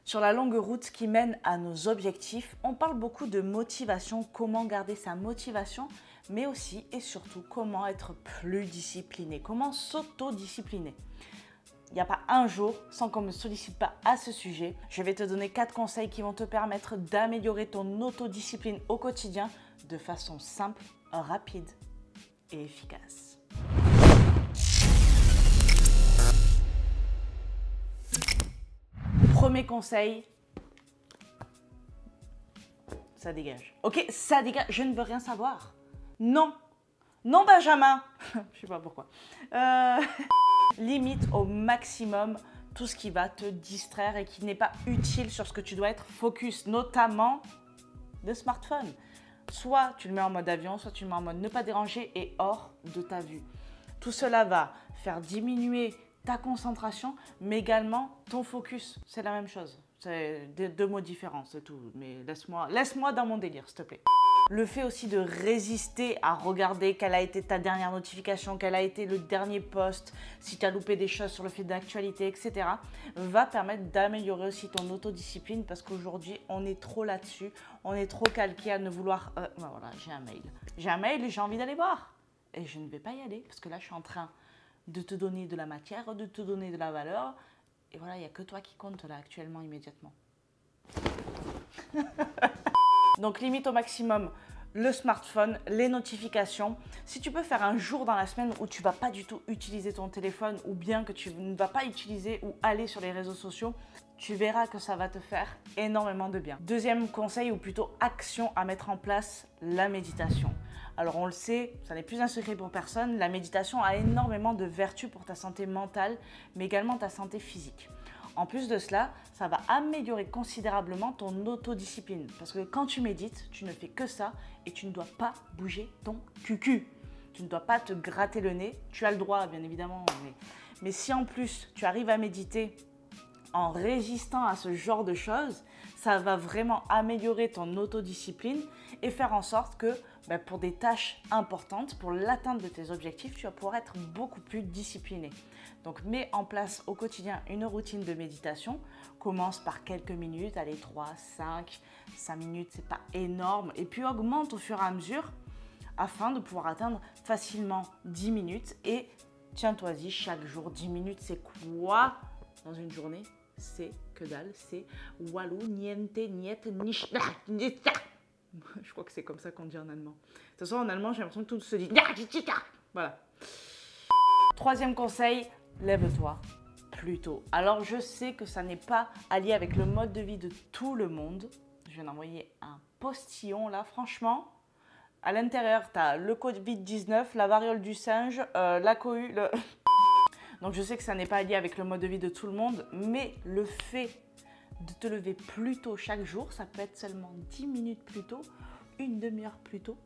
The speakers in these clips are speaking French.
Sur la longue route qui mène à nos objectifs, on parle beaucoup de motivation, comment garder sa motivation, mais aussi et surtout comment être plus discipliné, comment s'auto-discipliner. Il n'y a pas un jour sans qu'on ne me sollicite pas à ce sujet. Je vais te donner 4 conseils qui vont te permettre d'améliorer ton autodiscipline au quotidien de façon simple, rapide et efficace. Premier conseil, ça dégage. Ok, ça dégage, je ne veux rien savoir. Non, non Benjamin. Je sais pas pourquoi. Limite au maximum tout ce qui va te distraire et qui n'est pas utile sur ce que tu dois être focus, notamment le smartphone. Soit tu le mets en mode avion, soit tu le mets en mode ne pas déranger et hors de ta vue. Tout cela va faire diminuer ta concentration, mais également ton focus. C'est la même chose. C'est deux mots différents, c'est tout. Mais laisse-moi dans mon délire, s'il te plaît. Le fait aussi de résister à regarder quelle a été ta dernière notification, quel a été le dernier post, si tu as loupé des choses sur le fil d'actualité, etc. va permettre d'améliorer aussi ton autodiscipline parce qu'aujourd'hui, on est trop là-dessus. On est trop calqué à ne vouloir... Ben voilà, j'ai un mail. J'ai un mail et j'ai envie d'aller voir. Et je ne vais pas y aller parce que là, je suis en train de te donner de la matière, de te donner de la valeur. Et voilà, il n'y a que toi qui compte là actuellement, immédiatement. Donc limite au maximum le smartphone, les notifications. Si tu peux faire un jour dans la semaine où tu ne vas pas du tout utiliser ton téléphone ou bien que tu ne vas pas utiliser ou aller sur les réseaux sociaux, tu verras que ça va te faire énormément de bien. Deuxième conseil ou plutôt action à mettre en place, la méditation. Alors on le sait, ça n'est plus un secret pour personne, la méditation a énormément de vertus pour ta santé mentale mais également ta santé physique. En plus de cela, ça va améliorer considérablement ton autodiscipline. Parce que quand tu médites, tu ne fais que ça et tu ne dois pas bouger ton cucu. Tu ne dois pas te gratter le nez. Tu as le droit, bien évidemment. Mais si en plus, tu arrives à méditer en résistant à ce genre de choses, ça va vraiment améliorer ton autodiscipline et faire en sorte que pour des tâches importantes, pour l'atteinte de tes objectifs, tu vas pouvoir être beaucoup plus discipliné. Donc mets en place au quotidien une routine de méditation. Commence par quelques minutes, allez 3, 5 minutes, c'est pas énorme. Et puis augmente au fur et à mesure afin de pouvoir atteindre facilement 10 minutes. Et tiens-toi-y, chaque jour, 10 minutes, c'est quoi dans une journée? C'est que dalle, c'est walou, niente, niet, nicht, nicht. Je crois que c'est comme ça qu'on dit en allemand. De toute façon, en allemand, j'ai l'impression que tout se dit. Voilà. Troisième conseil, lève-toi plus tôt. Alors, je sais que ça n'est pas allié avec le mode de vie de tout le monde. Je viens d'envoyer un postillon là, franchement. À l'intérieur, tu as le Covid-19, la variole du singe, la cohue, le... Donc, je sais que ça n'est pas allié avec le mode de vie de tout le monde, mais le fait de te lever plus tôt chaque jour, ça peut être seulement 10 minutes plus tôt, une demi-heure plus tôt.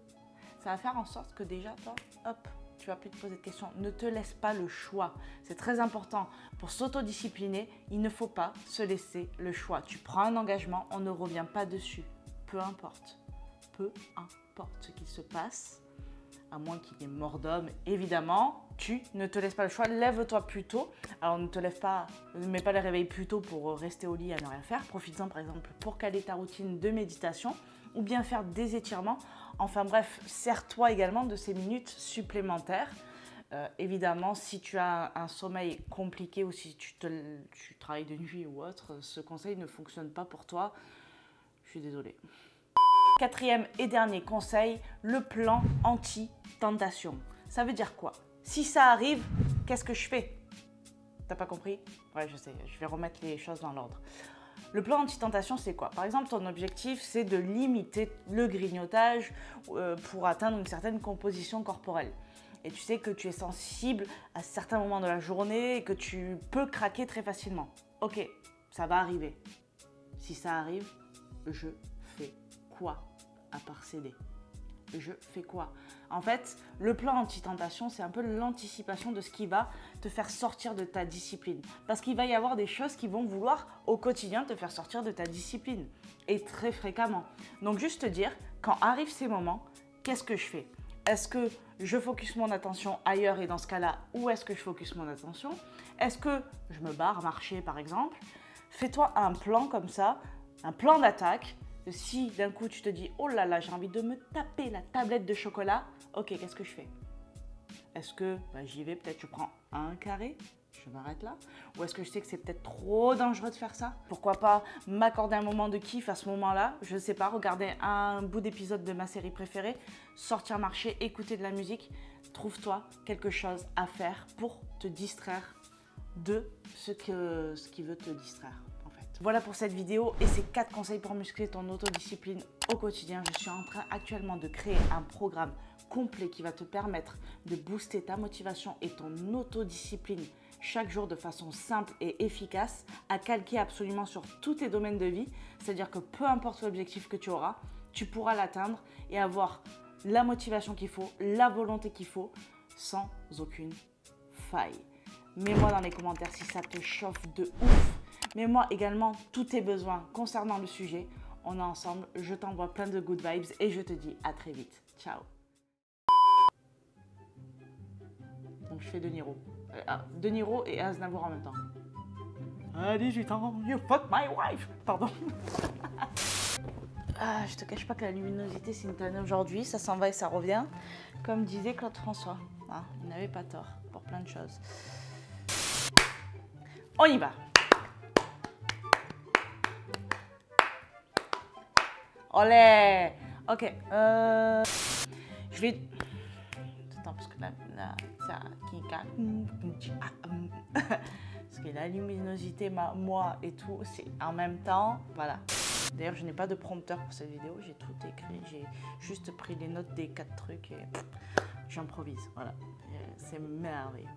Ça va faire en sorte que déjà, toi, hop, tu vas plus te poser de questions. Ne te laisse pas le choix. C'est très important. Pour s'autodiscipliner, il ne faut pas se laisser le choix. Tu prends un engagement, on ne revient pas dessus. Peu importe. Peu importe ce qui se passe, à moins qu'il y ait mort d'homme, évidemment, tu ne te laisses pas le choix, lève-toi plus tôt. Alors ne te lève pas, ne mets pas le réveil plus tôt pour rester au lit à ne rien faire. Profites-en par exemple pour caler ta routine de méditation ou bien faire des étirements. Enfin bref, sers-toi également de ces minutes supplémentaires. Évidemment, si tu as un sommeil compliqué ou si tu travailles de nuit ou autre, ce conseil ne fonctionne pas pour toi. Je suis désolée. Quatrième et dernier conseil, le plan anti-tentation. Ça veut dire quoi? Si ça arrive, qu'est-ce que je fais? T'as pas compris? Ouais, je sais, je vais remettre les choses dans l'ordre. Le plan anti-tentation, c'est quoi? Par exemple, ton objectif, c'est de limiter le grignotage pour atteindre une certaine composition corporelle. Et tu sais que tu es sensible à certains moments de la journée et que tu peux craquer très facilement. Ok, ça va arriver. Si ça arrive, je fais quoi à part céder? Je fais quoi? En fait, le plan anti-tentation, c'est un peu l'anticipation de ce qui va te faire sortir de ta discipline. Parce qu'il va y avoir des choses qui vont vouloir au quotidien te faire sortir de ta discipline. Et très fréquemment. Donc juste te dire, quand arrivent ces moments, qu'est-ce que je fais? Est-ce que je focus mon attention ailleurs et dans ce cas-là, où est-ce que je focus mon attention? Est-ce que je me barre marcher par exemple? Fais-toi un plan comme ça, un plan d'attaque. Si d'un coup tu te dis « Oh là là, j'ai envie de me taper la tablette de chocolat », ok, qu'est-ce que je fais? Est-ce que j'y vais, peut-être je prends un carré, je m'arrête là? Ou est-ce que je sais que c'est peut-être trop dangereux de faire ça? Pourquoi pas m'accorder un moment de kiff à ce moment-là? Je ne sais pas, regarder un bout d'épisode de ma série préférée, sortir marcher, écouter de la musique. Trouve-toi quelque chose à faire pour te distraire de ce qui veut te distraire. Voilà pour cette vidéo et ces 4 conseils pour muscler ton autodiscipline au quotidien. Je suis en train actuellement de créer un programme complet qui va te permettre de booster ta motivation et ton autodiscipline chaque jour de façon simple et efficace, à calquer absolument sur tous tes domaines de vie. C'est-à-dire que peu importe l'objectif que tu auras, tu pourras l'atteindre et avoir la motivation qu'il faut, la volonté qu'il faut, sans aucune faille. Mets-moi dans les commentaires si ça te chauffe de ouf. Mets-moi également tous tes besoins concernant le sujet. On est ensemble, je t'envoie plein de good vibes et je te dis à très vite. Ciao. Donc je fais De Niro. De Niro et Aznavour en même temps. À 18 ans, you fuck my wife. Pardon. Je te cache pas que la luminosité c'est une tannée aujourd'hui. Ça s'en va et ça revient. Comme disait Claude François. Il n'avait pas tort pour plein de choses. On y va. Olé. Ok. Je vais... Attends, parce que là ça... Parce que la luminosité, moi et tout, c'est en même temps. Voilà. D'ailleurs, je n'ai pas de prompteur pour cette vidéo. J'ai tout écrit. J'ai juste pris les notes des 4 trucs et j'improvise. Voilà. C'est merveilleux.